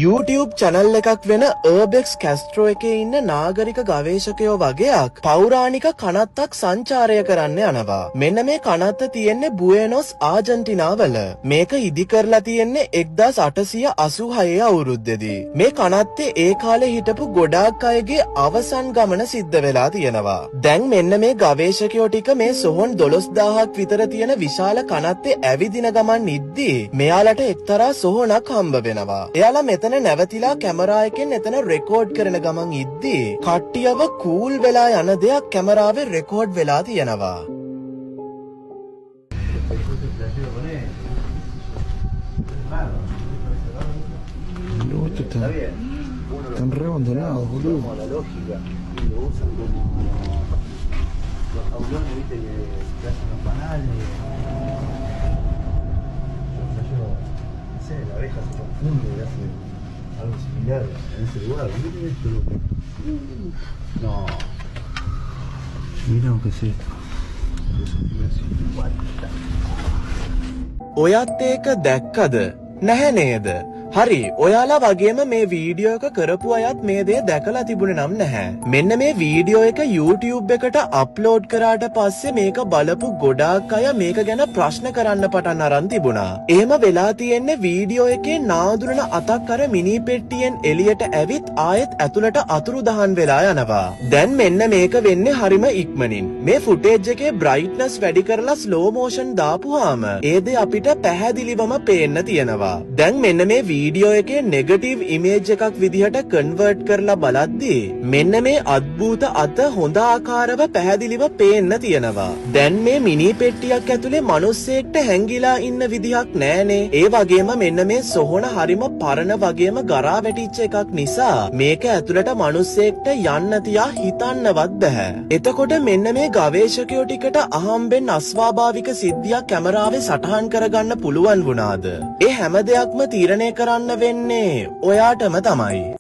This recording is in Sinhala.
YouTube channel එකක් වෙන Urbex Castro එකේ ඉන්න නාගරික ගවේෂකයෝ වගේක් පෞරාණික කනත්තක් සංචාරය කරන්න යනවා. මෙන්න මේ කනත්ත තියෙන්නේ බුයනොස් ආජන්ටිනාවල. මේක ඉදි කරලා තියෙන්නේ 1886 අවුරුද්දේදී. මේ කනත්තේ ඒ කාලේ හිටපු ගොඩාක් අයගේ අවසන් ගමන සිද්ධ වෙලා තියෙනවා. දැන් මෙන්න මේ ගවේෂකයෝ ටික මේ සොහොන් 12000ක් විතර තියෙන විශාල කනත්තේ ඇවිදින ගමන් ඉද්දී මෙයාලට එක්තරා සොහොනක් හම්බ වෙනවා. එයාලා මෙතන නැවතිලා කැමරා එකෙන් එතන රෙකෝඩ් කරන ගමන් ඉද්දී කට්ටියව කූල් වෙලා යන දෙයක් කැමරාවේ රෙකෝඩ් වෙලා තියෙනවා. Están re abandonados, boludo. La lógica y lo usan como los jaulones, viste, que hacen los panales. No sé, la abeja se confunde y hace algo similar en ese lugar. Miren esto, loco. No. Mira lo que es esto. ඔයත් ඒක දැක්කද? නැහැ නේද? හරි, ඔයාලා වගේම මේ වීඩියෝ එක කරපු අයත් මේ දේ දැකලා තිබුණේ නම් නැහැ. මෙන්න මේ වීඩියෝ එක YouTube එකට අප්ලෝඩ් කරාට පස්සේ මේක බලපු ගොඩාක් අය මේක ගැන ප්‍රශ්න කරන්න පටන් අරන් තිබුණා. එහෙම වෙලා තියෙන්නේ වීඩියෝ එකේ නාදුරන අතක් අර මිනි පෙට්ටියෙන් එළියට ඇවිත් ආයෙත් ඇතුළට අතුරු දහන් වෙලා යනවා. දැන් මෙන්න මේක වෙන්නේ හරිම ඉක්මනින්. මේ ෆුටේජ් එකේ බ්‍රයිට්නස් වැඩි කරලා ස්ලෝ මෝෂන් දාපුවාම ඒ දේ අපිට පැහැදිලිවම පේන්න තියෙනවා. දැන් මෙන්න මේ වීඩියෝ එකේ නෙගටිව් ඉමේජ් එකක් විදිහට කන්වර්ට් කරලා බලද්දී මෙන්න මේ අද්භූත අත හොඳ ආකාරව පැහැදිලිව පේන්න තියෙනවා. දැන් මේ මිනි පෙට්ටියක් ඇතුලේ මිනිස්සෙක්ට හැංගිලා ඉන්න විදිහක් නෑනේ. ඒ වගේම මෙන්න මේ සොහොන හරිම පරණ වගේම ගරා වැටිච්ච එකක් නිසා මේක ඇතුලට මිනිස්සෙක්ට යන්න තියා හිතන්නවත් බෑ. එතකොට මෙන්න මේ ගවේෂකයෝ ටිකට අහම්බෙන් අස්වාභාවික සිද්ධියක් කැමරාවේ සටහන් කරගන්න පුළුවන් වුණාද? ඒ හැම දෙයක්ම තීරණය කරන්න වෙන්නේ ඔයාටම තමයි.